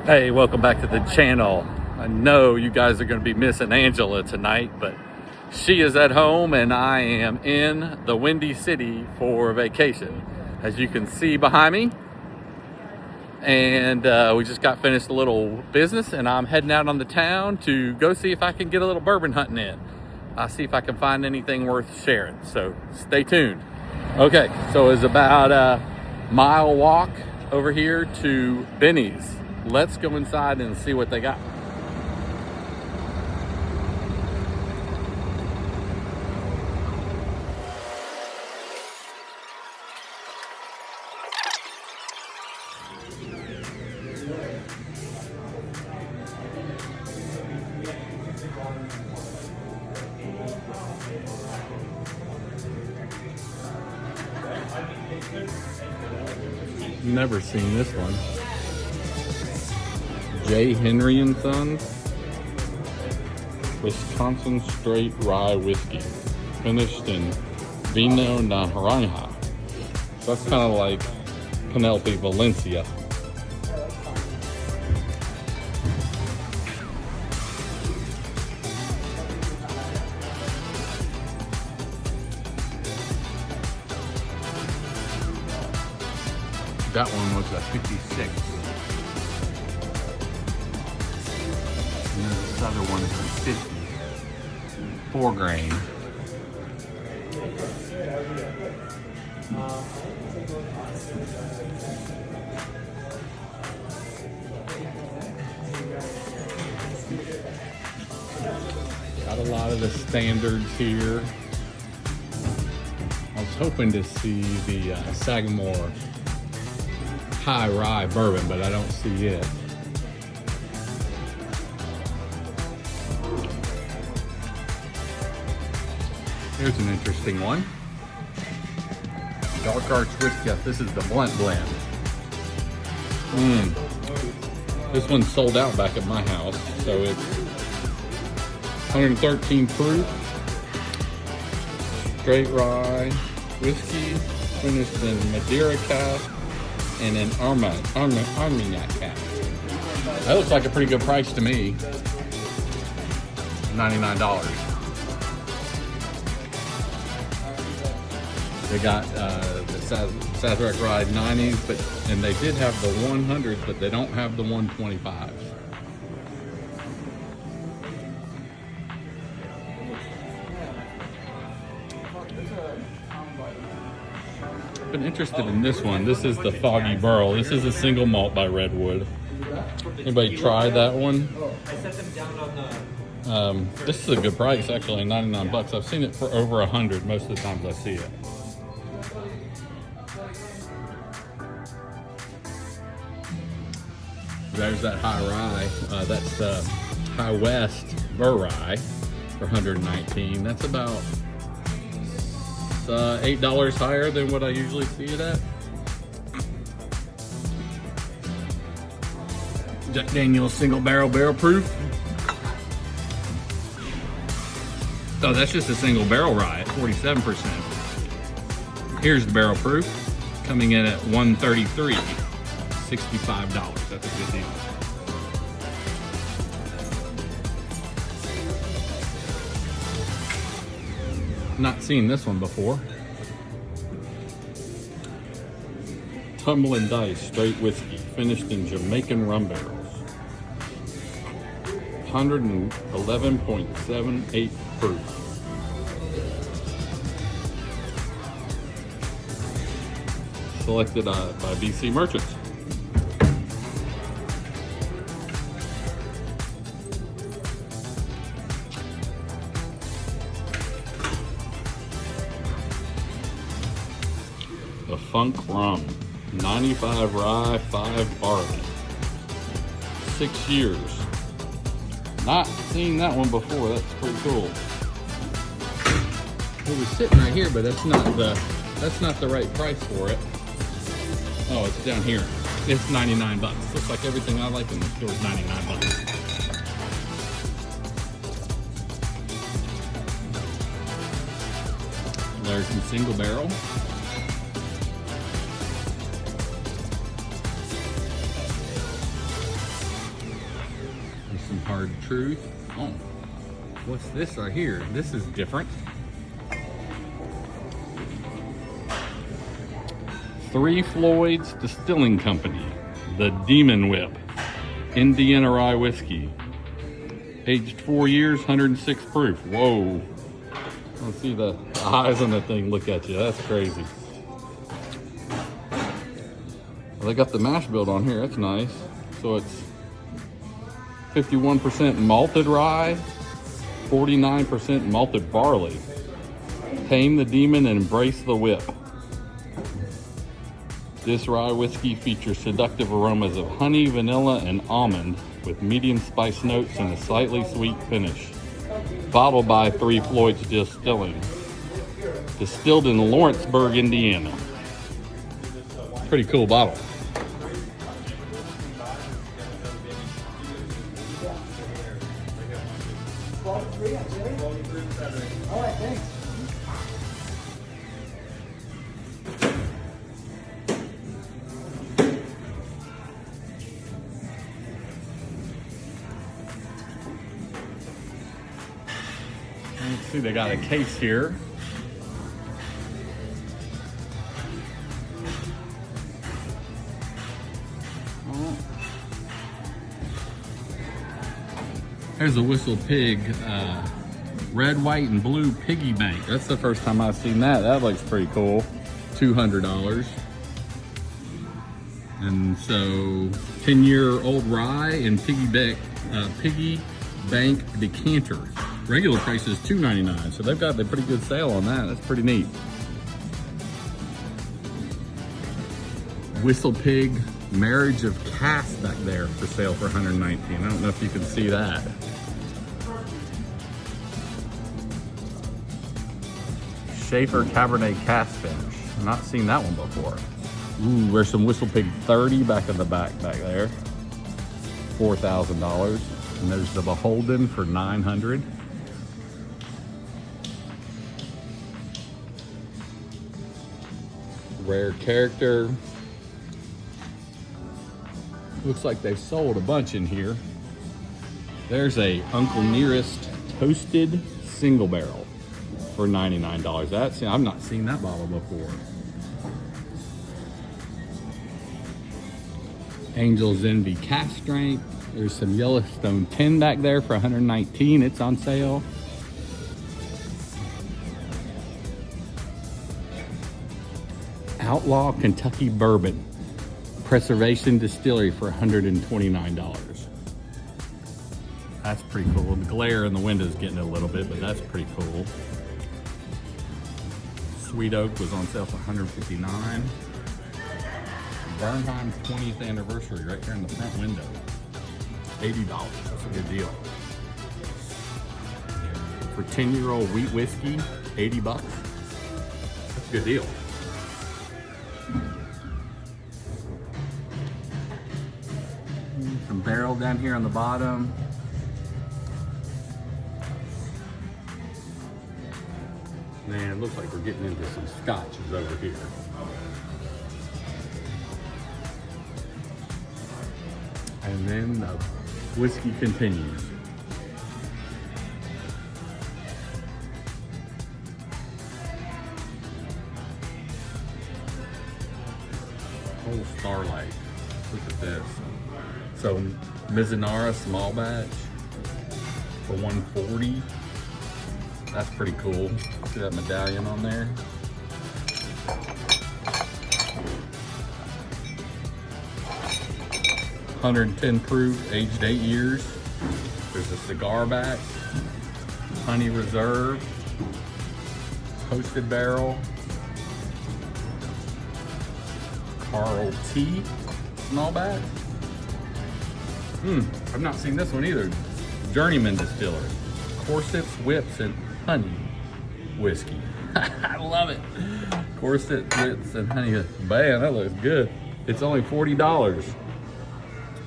Hey, welcome back to the channel. I know you guys are going to be missing Angela tonight, but she is at home and I am in the Windy City for vacation, as you can see behind me. And we just got finished a little business and I'm heading out on the town to go see if I can get a little bourbon hunting in. I'll see if I can find anything worth sharing, so stay tuned. Okay, so it's about a mile walk over here to Binny's. Let's go inside and see what they got. Never seen this one. J. Henry and Sons Wisconsin Straight Rye Whiskey, finished in Vino Naranja. So that's kind of like Penelope Valencia. That one was a 56. And then this other one is a 50. 4 grain. Got a lot of the standards here. I was hoping to see the Sagamore High Rye Bourbon, but I don't see it. Here's an interesting one. Dark Arch Whiskey. This is the blunt blend. This one's sold out back at my house, so it's 113 proof. Straight rye whiskey, finished in Madeira cask and an Armagnac cask. That looks like a pretty good price to me. $99. They got the Sazerac Rye 90s, and they did have the 100s, but they don't have the 125s. Been interested in this one. This is the Foggy Burl. This is a single malt by Redwood. Anybody try that one? This is a good price, actually, 99 bucks. I've seen it for over 100 most of the times I see it. There's that High Rye. That's the High West Burr Rye for 119. That's about $8 higher than what I usually see it at. Jack Daniel's single barrel proof. Oh, that's just a single barrel rye at 47%. Here's the barrel proof, coming in at 133, $65. That's a good deal. Not seen this one before. Tumble and Dice Straight Whiskey, finished in Jamaican rum barrels. 111.78 proof. Selected by BC Merchants. The Funk Rum, 95 rye, 5 barley, 6 years. Not seen that one before. That's pretty cool. It was sitting right here, but that's not the right price for it. Oh, it's down here. It's 99 bucks. Looks like everything I like in the store is 99 bucks. There's some single barrel. Hard Truth. Oh, what's this right here? This is different. Three Floyds Distilling Company, the Demon Whip, Indiana Rye Whiskey. Aged 4 years, 106 proof. Whoa. Let's see the eyes on that thing look at you. That's crazy. Well, they got the mash bill on here. That's nice. So it's 51% malted rye, 49% malted barley. Tame the demon and embrace the whip. This rye whiskey features seductive aromas of honey, vanilla, and almond with medium spice notes and a slightly sweet finish. Bottled by Three Floyds Distilling. Distilled in Lawrenceburg, Indiana. Pretty cool bottle. All right, thanks. Let's see, they got a case here. Oh. There's a Whistle Pig red, white, and blue piggy bank. That's the first time I've seen that. That looks pretty cool. $200. And so 10-year-old rye and piggy bank decanter. Regular price is $2.99, so they've got a pretty good sale on that. That's pretty neat. Whistle Pig Marriage of Cask back there for sale for $119. I don't know if you can see that. Schaefer Cabernet Cask finish. I've not seen that one before. Ooh, there's some Whistle Pig 30 back in the back there. $4,000. And there's the Beholden for $900. Rare Character. Looks like they've sold a bunch in here. There's a Uncle Nearest Toasted Single Barrel for $99. I've not seen that bottle before. Angel's Envy Cask Strength. There's some Yellowstone 10 back there for $119. It's on sale. Outlaw Kentucky Bourbon Preservation Distillery for $129. That's pretty cool. The glare in the window is getting a little bit, but that's pretty cool. Sweet Oak was on sale for $159. Bernheim 20th anniversary right here in the front window. $80. That's a good deal. For 10-year-old wheat whiskey, $80. That's a good deal. Some barrel down here on the bottom. Man, it looks like we're getting into some scotches over here. And then the whiskey continues. Oh, Starlight. Look at this. So, Mizunara small batch for $140. That's pretty cool. See that medallion on there? $110 proof, aged 8 years. There's a cigar batch, Honey Reserve, Toasted Barrel, Carl T. small batch. I've not seen this one either. Journeyman Distillery, Corsets, Whips, and Honey Whiskey. I love it. Corsets, Whips, and Honey. Man, that looks good. It's only $40.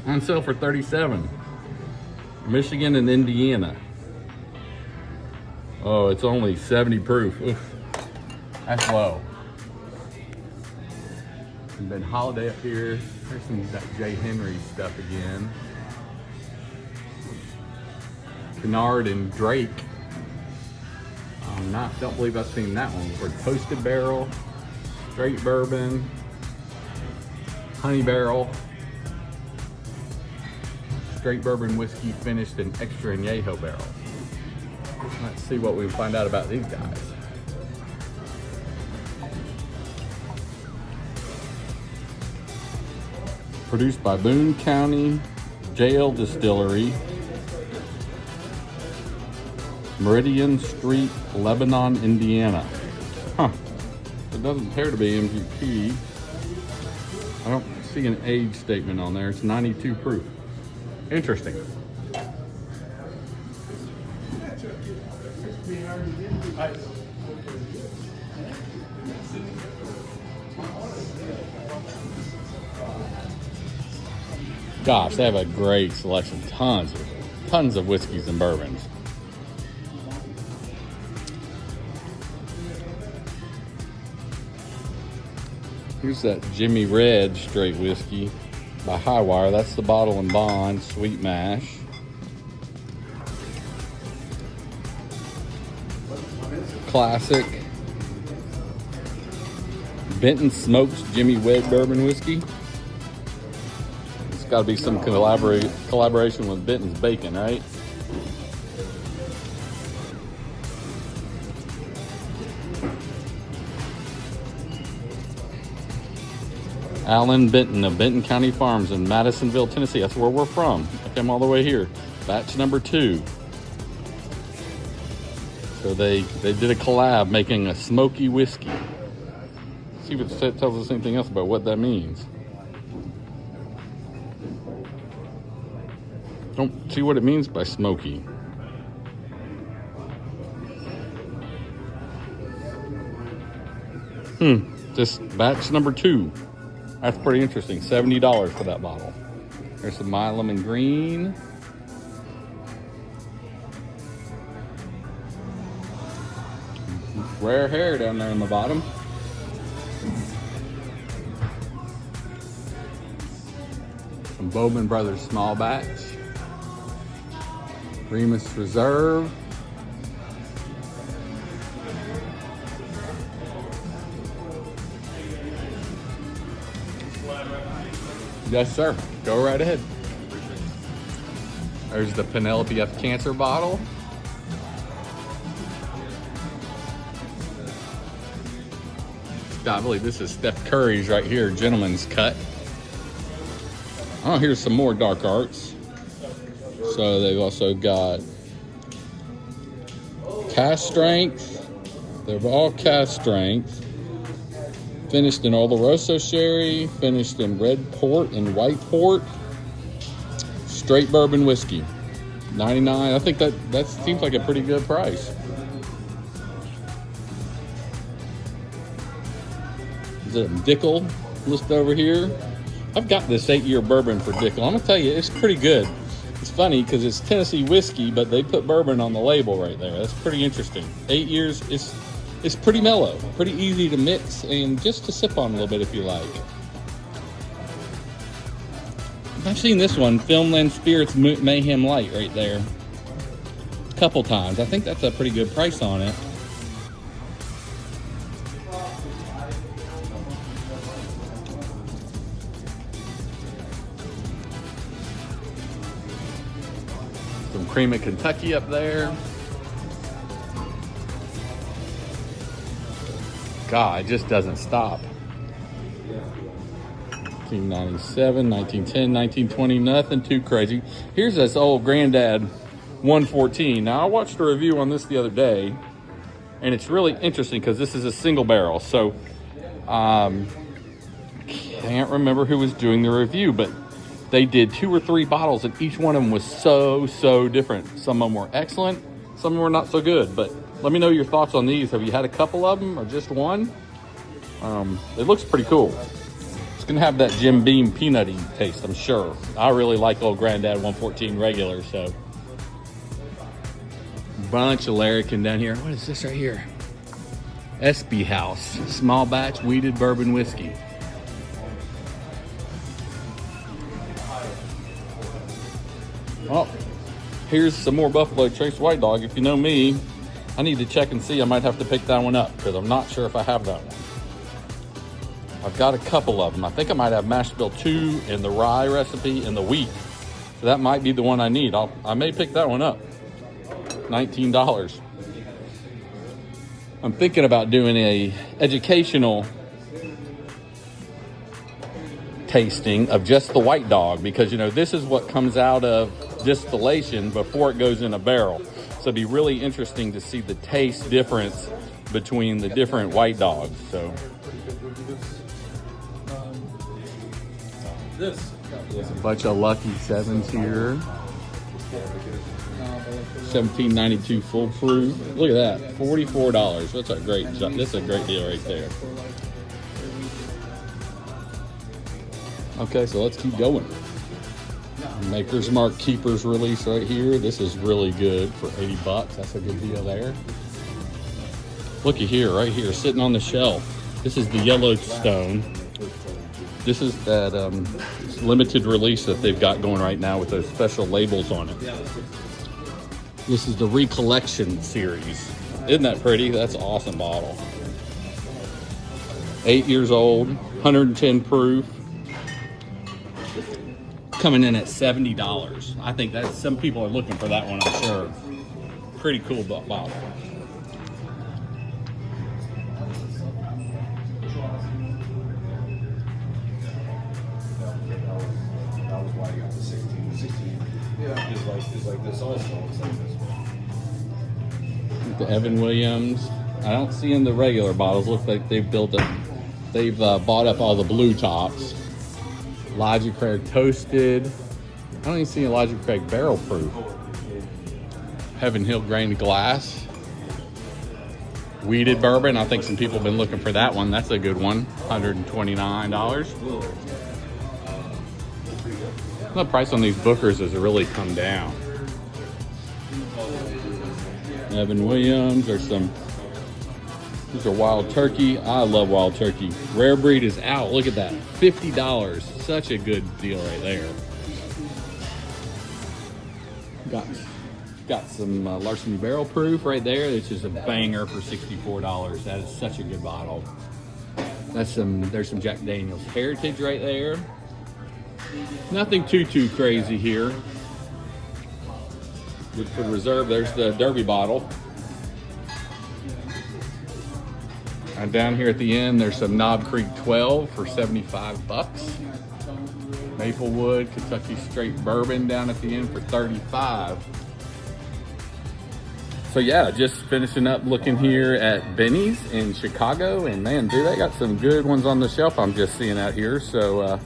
On sale for $37. Michigan and Indiana. Oh, it's only 70 proof. Oof. That's low. And then Holiday up here. There's some J. Henry stuff again. Canard and Drake. Don't believe I've seen that one before. Toasted barrel, straight bourbon, honey barrel, straight bourbon whiskey finished in extra añejo barrel. Let's see what we can find out about these guys. Produced by Boone County Jail Distillery, Meridian Street, Lebanon, Indiana. Huh. It doesn't appear to be MGP. I don't see an age statement on there. It's 92 proof. Interesting. Gosh, they have a great selection. Tons of whiskeys and bourbons. Here's that Jimmy Red straight whiskey by Highwire. That's the bottle and bond sweet mash. Classic Benton Smokes Jimmy Red bourbon whiskey. It's got to be some collaboration with Benton's Bacon, right? Alan Benton of Benton County Farms in Madisonville, Tennessee. That's where we're from. I came all the way here. Batch number 2. So they did a collab making a smoky whiskey. See if it tells us anything else about what that means. Don't see what it means by smoky. Just batch number 2. That's pretty interesting. $70 for that bottle. There's some My Lemon Green. Rare hair down there on the bottom. Some Bowman Brothers small batch. Remus Reserve. Yes, sir. Go right ahead. There's the Penelope F. Cancer bottle. I believe this is Steph Curry's right here, gentleman's cut. Oh, here's some more Dark Arts. So they've also got Cask Strength. They're all Cask Strength. Finished in Oloroso sherry, finished in red port and white port. Straight bourbon whiskey, $99. I think that seems like a pretty good price. Is it a Dickel list over here? I've got this 8-year bourbon for Dickel. I'm gonna tell you, it's pretty good. It's funny because it's Tennessee whiskey, but they put bourbon on the label right there. That's pretty interesting. 8 years, it's pretty mellow, pretty easy to mix and just to sip on a little bit if you like. I've seen this one, Filmland Spirits Mayhem Light right there, a couple times. I think that's a pretty good price on it. Some Cream of Kentucky up there. God, it just doesn't stop. 1997, 1910, 1920, nothing too crazy. Here's this old Granddad 114. Now, I watched a review on this the other day, and it's really interesting because this is a single barrel. So, can't remember who was doing the review, but they did 2 or 3 bottles, and each one of them was so different. Some of them were excellent, some of them were not so good, but let me know your thoughts on these. Have you had a couple of them or just one? It looks pretty cool. It's gonna have that Jim Beam peanutty taste, I'm sure. I really like old Granddad 114 regular, so. Bunch of Larrikin down here. What is this right here? SB House, small batch wheated bourbon whiskey. Oh, Here's some more Buffalo Trace White Dog. If you know me, I need to check and see. I might have to pick that one up because I'm not sure if I have that one. I've got a couple of them. I think I might have mash bill 2 and the rye recipe and the wheat. So that might be the one I need. I may pick that one up. $19. I'm thinking about doing a educational tasting of just the White Dog because, you know, this is what comes out of distillation before it goes in a barrel. So it'd be really interesting to see the taste difference between the different White Dogs. So there's a bunch of Lucky 7s here. 1792 full proof. Look at that, $44. That's a great deal right there. Okay, so let's keep going. Maker's Mark Keeper's release right here. This is really good for 80 bucks. That's a good deal there. Looky here, right here, sitting on the shelf. This is the Yellowstone. This is that limited release that they've got going right now with those special labels on it. This is the Recollection series. Isn't that pretty? That's an awesome bottle. 8 years old, 110 proof. Coming in at $70. I think that some people are looking for that one, I'm sure. Pretty cool bottle. That was why you got the 16. Yeah, it's like this also. It's like this one. The Evan Williams. I don't see in the regular bottles. Looks like they've bought up all the blue tops. Elijah Craig Toasted. I don't even see Elijah Craig Barrel Proof. Heaven Hill Grained Glass. Weeded Bourbon. I think some people have been looking for that one. That's a good one. $129. The price on these Bookers has really come down. Evan Williams. These are Wild Turkey. I love Wild Turkey. Rare Breed is out. Look at that. $50. Such a good deal right there. Got some Larceny Barrel Proof right there. This is a banger for $64. That is such a good bottle. There's some Jack Daniel's Heritage right there. Nothing too crazy here. Woodford Reserve. There's the Derby bottle. And down here at the end, there's some Knob Creek 12 for 75 bucks. Maplewood, Kentucky Straight Bourbon down at the end for 35. So yeah, just finishing up looking here at Binny's in Chicago. And man, dude, they got some good ones on the shelf I'm just seeing out here. So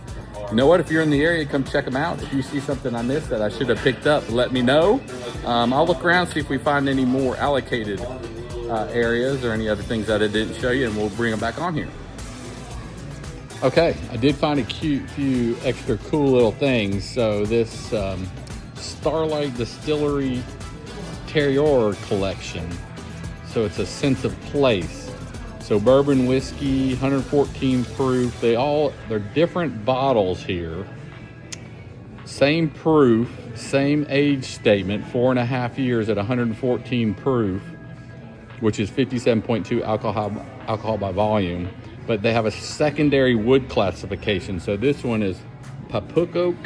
you know what, if you're in the area, come check them out. If you see something I missed that I should have picked up, let me know. I'll look around, see if we find any more allocated areas or any other things that I didn't show you, and we'll bring them back on here. Okay, I did find a few extra cool little things. So this Starlight Distillery Terroir collection. So it's a sense of place. So bourbon whiskey, 114 proof. They're different bottles here. Same proof, same age statement, 4.5 years at 114 proof, which is 57.2 alcohol by volume. But they have a secondary wood classification. So this one is Papuk oak.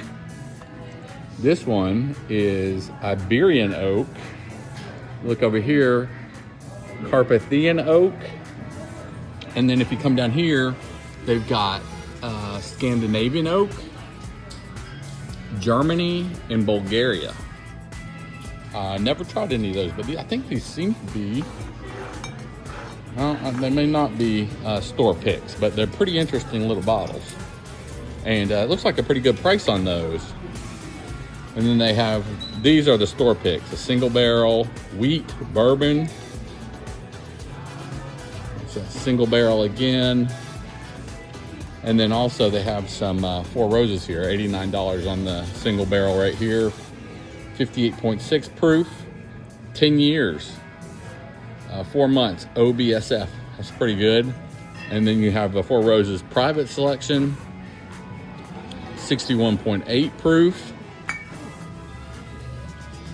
This one is Iberian oak. Look over here, Carpathian oak. And then if you come down here, they've got Scandinavian oak, Germany, and Bulgaria. Never tried any of those, but I think these seem to be, they may not be store picks, but they're pretty interesting little bottles. And it looks like a pretty good price on those. And then they have, these are the store picks, a single barrel, wheat, bourbon. It's a single barrel again. And then also they have some Four Roses here, $89 on the single barrel right here. 58.6 proof, 10 years, 4 months, OBSF. That's pretty good. And then you have a Four Roses private selection, 61.8 proof.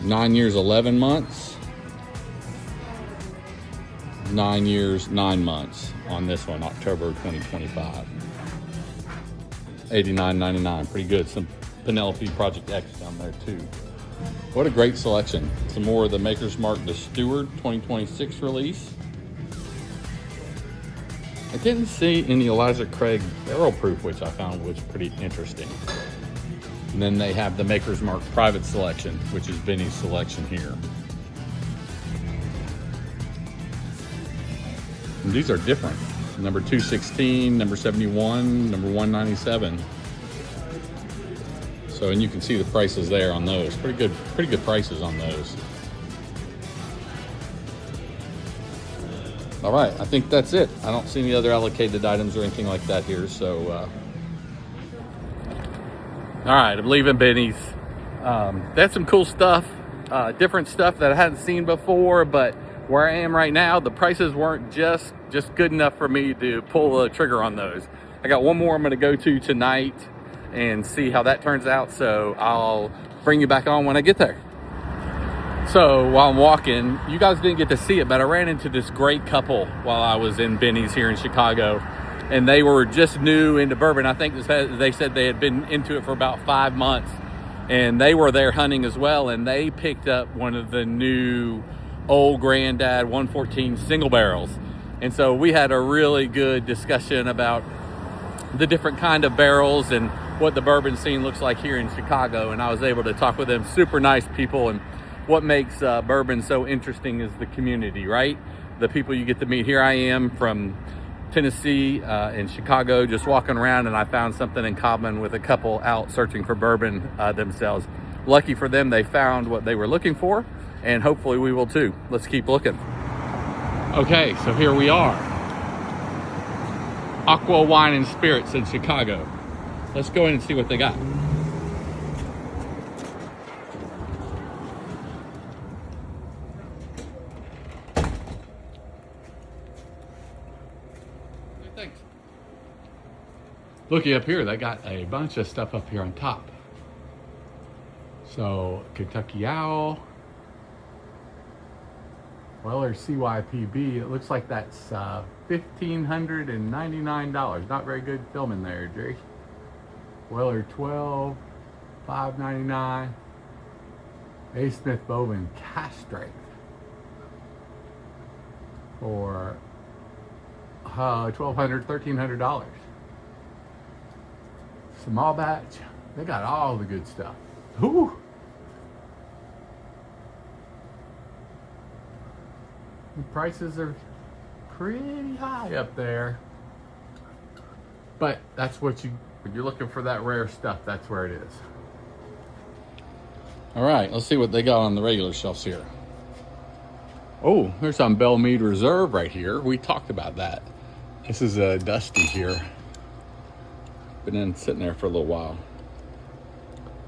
9 years, 11 months. 9 years, 9 months on this one, October 2025. $89.99, pretty good. Some Penelope Project X down there too. What a great selection. Some more of the Maker's Mark, the Steward 2026 release. I didn't see any Elijah Craig barrel proof, which I found was pretty interesting. And then they have the Maker's Mark Private Selection, which is Binny's selection here. And these are different. Number 216, number 71, number 197. So, and you can see the prices there on those. Pretty good prices on those. All right, I think that's it. I don't see any other allocated items or anything like that here. So, all right, I'm leaving Binny's. That's some cool stuff, different stuff that I hadn't seen before, but where I am right now, the prices weren't just good enough for me to pull the trigger on those. I got one more I'm gonna go to tonight and see how that turns out. So I'll bring you back on when I get there. So while I'm walking, you guys didn't get to see it, but I ran into this great couple while I was in Binny's here in Chicago. And they were just new into bourbon. I think they said they had been into it for about 5 months. And they were there hunting as well. And they picked up one of the new Old Granddad 114 single barrels. And so we had a really good discussion about the different kind of barrels and what the bourbon scene looks like here in Chicago. And I was able to talk with them, super nice people. And what makes bourbon so interesting is the community, right? The people you get to meet. Here I am from Tennessee in Chicago, just walking around, and I found something in common with a couple out searching for bourbon themselves. Lucky for them, they found what they were looking for, and hopefully we will too. Let's keep looking. Okay, so here we are. Aqua Wine and Spirits in Chicago. Let's go in and see what they got. Thanks. Looky up here, they got a bunch of stuff up here on top. So, Kentucky Owl, Weller CYPB, it looks like that's $1,599. Not very good filming there, Jerry. Weller 12, $5.99. A. Smith Bowman Cask Strength for $1,200, $1,300. Small batch. They got all the good stuff. Ooh. The prices are pretty high up there, but that's what when you're looking for that rare stuff, that's where it is. All right, let's see what they got on the regular shelves here. Oh, there's some Bell Mead Reserve right here. We talked about that. This is a Dusty here. Been sitting there for a little while.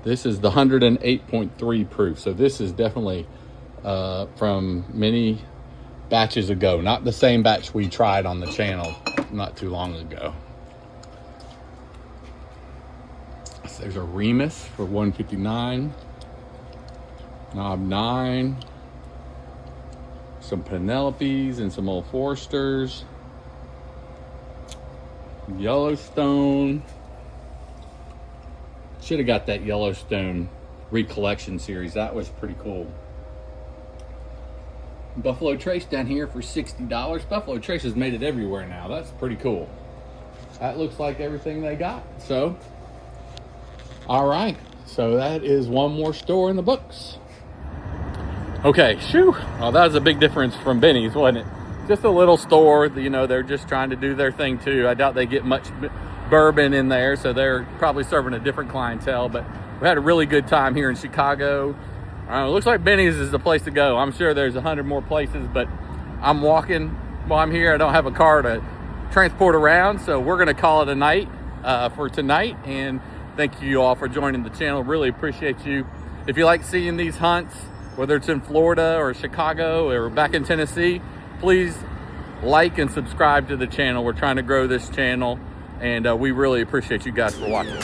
This is the 108.3 proof. So this is definitely from many batches ago. Not the same batch we tried on the channel not too long ago. So there's a Remus for $159. Knob 9. Some Penelopes and some Old Foresters. Yellowstone. Should have got that Yellowstone Recollection series. That was pretty cool. Buffalo Trace down here for $60. Buffalo Trace has made it everywhere now. That's pretty cool. That looks like everything they got. So, all right. So that is one more store in the books. Okay, shoo. Well, that was a big difference from Binny's, wasn't it? Just a little store, you know, they're just trying to do their thing too. I doubt they get much bourbon in there, so they're probably serving a different clientele, but we had a really good time here in Chicago. It looks like Binny's is the place to go. I'm sure there's 100 more places, but I'm walking while I'm here. I don't have a car to transport around, so we're gonna call it a night for tonight, and thank you all for joining the channel. Really appreciate you. If you like seeing these hunts, whether it's in Florida or Chicago or back in Tennessee, please like and subscribe to the channel. We're trying to grow this channel, and we really appreciate you guys for watching.